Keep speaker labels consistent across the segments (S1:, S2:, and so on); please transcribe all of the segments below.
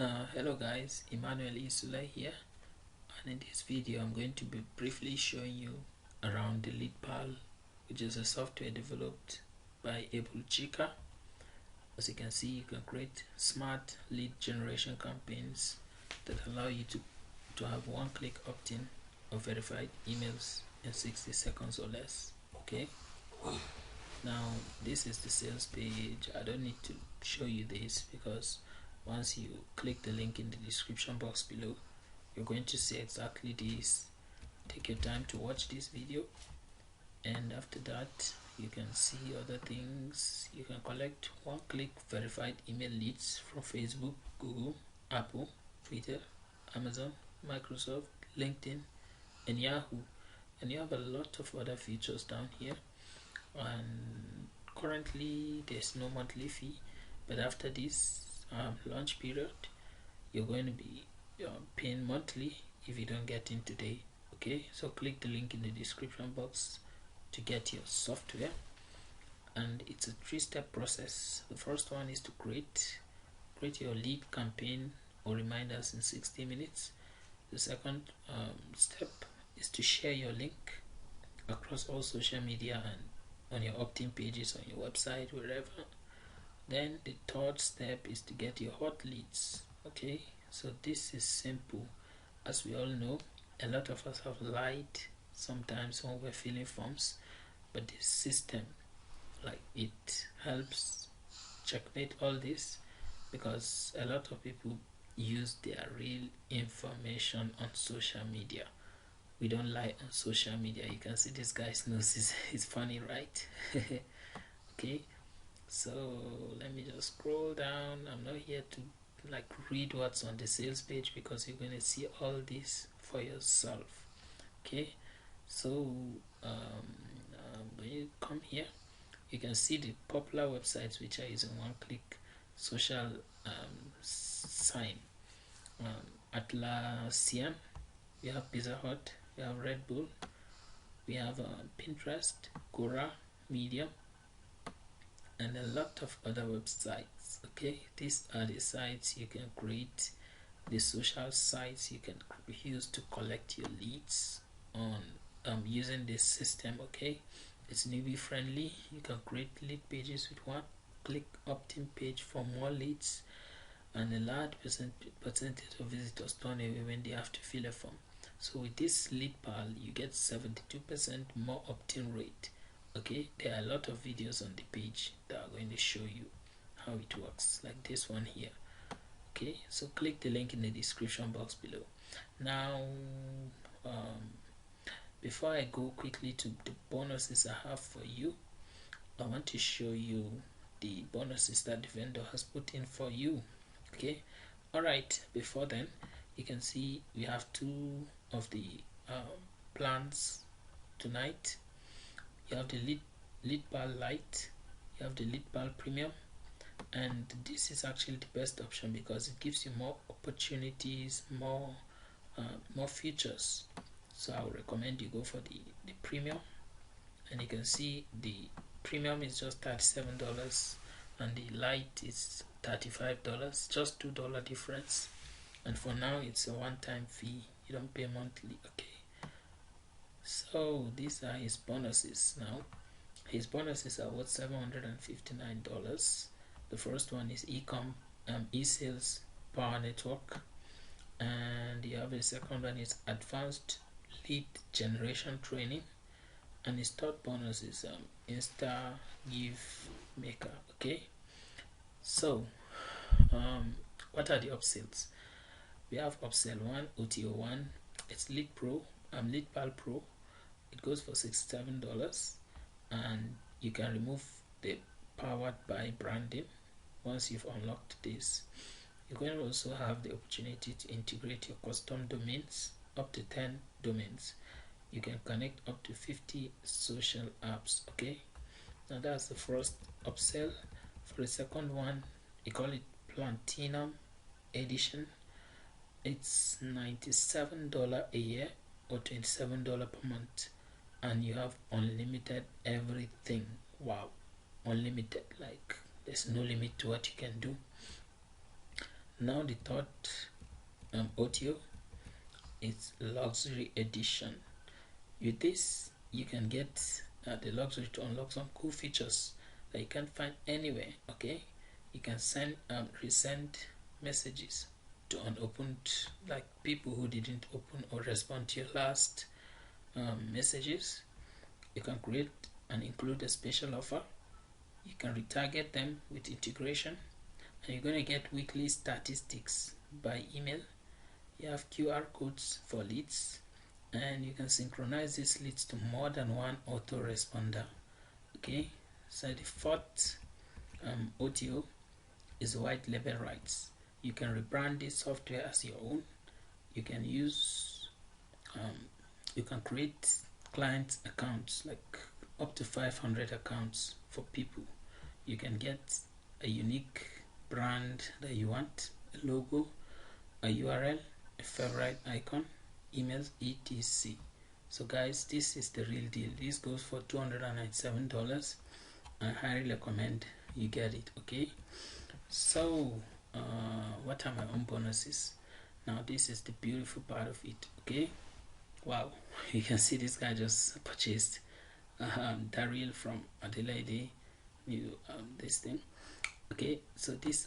S1: Hello guys, Emmanuel Isula here, and in this video I'm going to be briefly showing you around the LeadPal, which is a software developed by Chica. As you can see, you can create smart lead generation campaigns that allow you to have one-click opt-in of verified emails in 60 seconds or less. Okay, now this is the sales page. I don't need to show you this because once you click the link in the description box below, you're going to see exactly this. Take your time to watch this video, and after that you can see other things. You can collect one-click verified email leads from Facebook, Google, Apple, Twitter, Amazon, Microsoft, LinkedIn, and Yahoo. And you have a lot of other features down here. And currently there's no monthly fee, but after this launch period, you're going to be paying monthly if you don't get in today. Okay, so click the link in the description box to get your software, and it's a three-step process. The first one is to create your lead campaign or reminders in 60 minutes. The second step is to share your link across all social media and on your opt-in pages on your website, wherever. Then the third step is to get your hot leads. Okay, so this is simple. As we all know, a lot of us have lied sometimes when we're filling forms, but this system, it helps checkmate all this, because a lot of people use their real information on social media. We don't lie on social media. You can see this guy's nose is funny, right? Okay, so let me just scroll down. I'm not here to read what's on the sales page, because you're going to see all this for yourself. Okay, so when you come here, you can see the popular websites which are using one-click social sign. Atlassian, we have Pizza Hut, we have Red Bull, we have Pinterest, Quora, Medium, and a lot of other websites. Okay, these are the sites you can create, the social sites you can use to collect your leads on using this system. Okay, it's newbie friendly. You can create lead pages with one click opt-in page for more leads, and a large percentage of visitors turn away when they have to fill a form. So with this LeadPal, you get 72% more opt-in rate. Okay, there are a lot of videos on the page that are going to show you how it works, like this one here. Okay, so click the link in the description box below. Now before I go quickly to the bonuses I have for you, I want to show you the bonuses that the vendor has put in for you. Okay, alright, before then, you can see we have two of the plans tonight. You have the LeadPal Lite, you have the LeadPal Premium, and this is actually the best option because it gives you more opportunities, more features. So I would recommend you go for the Premium, and you can see the Premium is just $37 and the Lite is $35, just $2 difference. And for now it's a one-time fee, you don't pay monthly. Okay, so these are his bonuses. Now his bonuses are worth $759. The first one is e-sales power network, and you have the second one is advanced lead generation training, and his third bonus is Insta give maker. Okay, so what are the upsells? We have upsell 1, OTO 1, it's LeadPal Pro. It goes for $67, and you can remove the powered by branding once you've unlocked this. You're going to also have the opportunity to integrate your custom domains, up to 10 domains. You can connect up to 50 social apps. Okay, now that's the first upsell. For the second one, you call it Platinum Edition. It's $97 a year or $27 per month, and you have unlimited everything. Wow, unlimited, there's no limit to what you can do. Now the third audio is luxury edition. With this you can get the luxury to unlock some cool features that you can't find anywhere. Okay, you can send resend messages to unopened, like people who didn't open or respond to your last messages. You can create and include a special offer. You can retarget them with integration, and you're going to get weekly statistics by email. You have QR codes for leads, and you can synchronize these leads to more than one autoresponder. Okay, so the fourth audio is white label rights. You can rebrand this software as your own. You can use you can create client accounts, like up to 500 accounts for people. You can get a unique brand that you want, a logo, a URL, a favorite icon, emails, etc. So guys, this is the real deal. This goes for $297. I highly recommend you get it. Okay, so what are my own bonuses? Now this is the beautiful part of it. Okay, wow, you can see this guy just purchased Daryl from Adelaide, new this thing. Okay, so these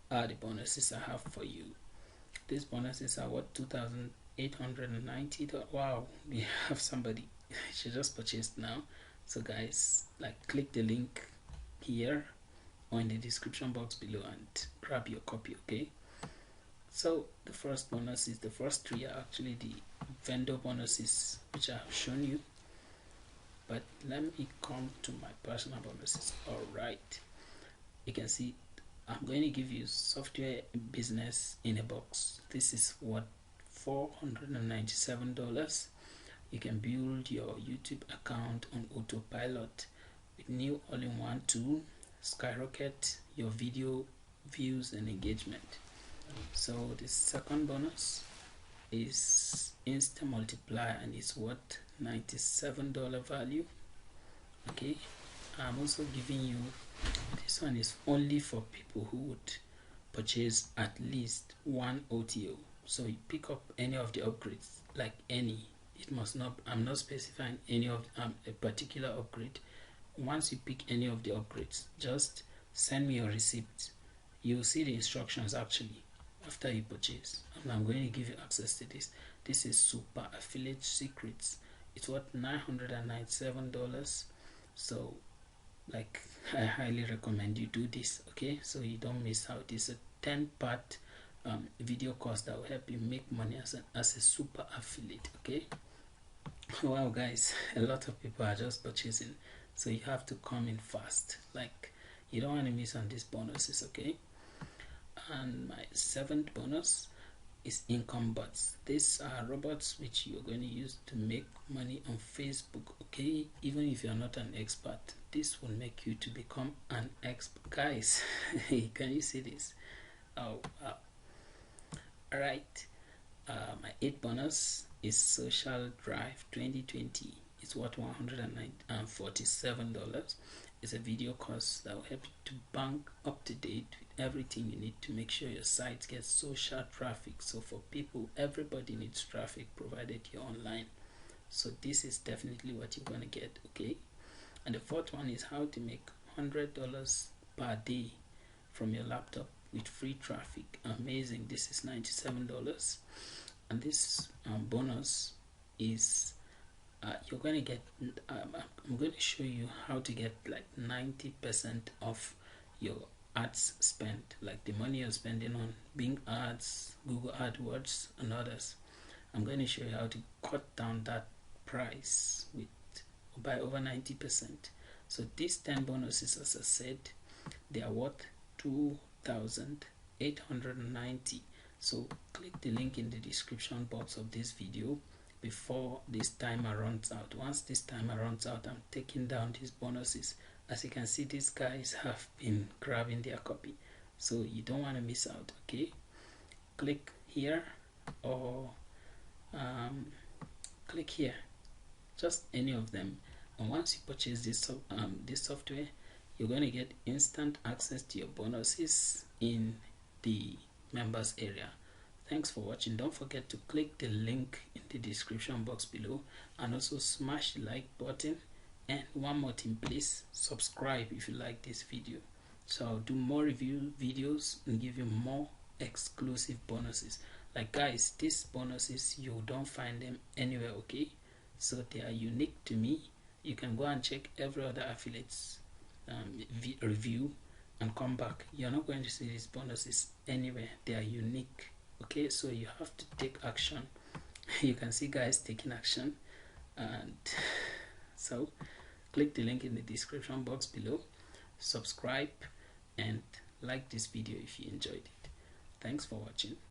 S1: are the bonuses I have for you. These bonuses are what, $2,890. Wow, we have somebody she just purchased now. So guys, like, click the link here or in the description box below and grab your copy. Okay, so the first bonus is, the first three are actually the vendor bonuses which I have shown you, but let me come to my personal bonuses. All right, you can see I'm going to give you software business in a box. This is what, $497. You can build your YouTube account on autopilot with new all-in-one tool, skyrocket your video views and engagement. So the second bonus is Insta Multiplier, and it's what, $97 value. Okay, I'm also giving you, this one is only for people who would purchase at least one OTO. So you pick up any of the upgrades, like any, it must not, I'm not specifying any of a particular upgrade. Once you pick any of the upgrades, just send me your receipt. You'll see the instructions actually after you purchase, and I'm going to give you access to this. This is super affiliate secrets. It's what, $997. So like, I highly recommend you do this. Okay, so you don't miss out. It's a 10-part video course that will help you make money as a super affiliate. Okay, wow guys, a lot of people are just purchasing, so you have to come in fast. Like, you don't want to miss on these bonuses. Okay, and my seventh bonus is income bots. These are robots which you're going to use to make money on Facebook. Okay, even if you're not an expert, this will make you to become an expert. Guys, can you see this? Oh wow. All right, my eighth bonus is Social Drive 2020. It's what, $147. It's a video course that will help you to bank up to date with everything you need to make sure your site gets social traffic. So for people, everybody needs traffic provided you're online. So this is definitely what you're gonna get. Okay, and the fourth one is how to make $100 per day from your laptop with free traffic. Amazing. This is $97. And this bonus is you're going to get, I'm going to show you how to get like 90% of your ads spent, like the money you're spending on Bing ads, Google AdWords and others. I'm going to show you how to cut down that price with by over 90%. So these 10 bonuses, as I said, they are worth $2,890. So click the link in the description box of this video before this timer runs out. Once this timer runs out, I'm taking down these bonuses. As you can see, these guys have been grabbing their copy, so you don't want to miss out. Okay, click here or click here, just any of them, and once you purchase this this software, you're going to get instant access to your bonuses in the members area. Thanks for watching. Don't forget to click the link in the description box below, and also smash the like button. And one more thing, please subscribe if you like this video, so I'll do more review videos and give you more exclusive bonuses. Like guys, these bonuses, you don't find them anywhere, okay? So they are unique to me. You can go and check every other affiliates review and come back. You're not going to see these bonuses anywhere. They are unique, okay? So you have to take action. You can see guys taking action. And so click the link in the description box below, subscribe, and like this video if you enjoyed it. Thanks for watching.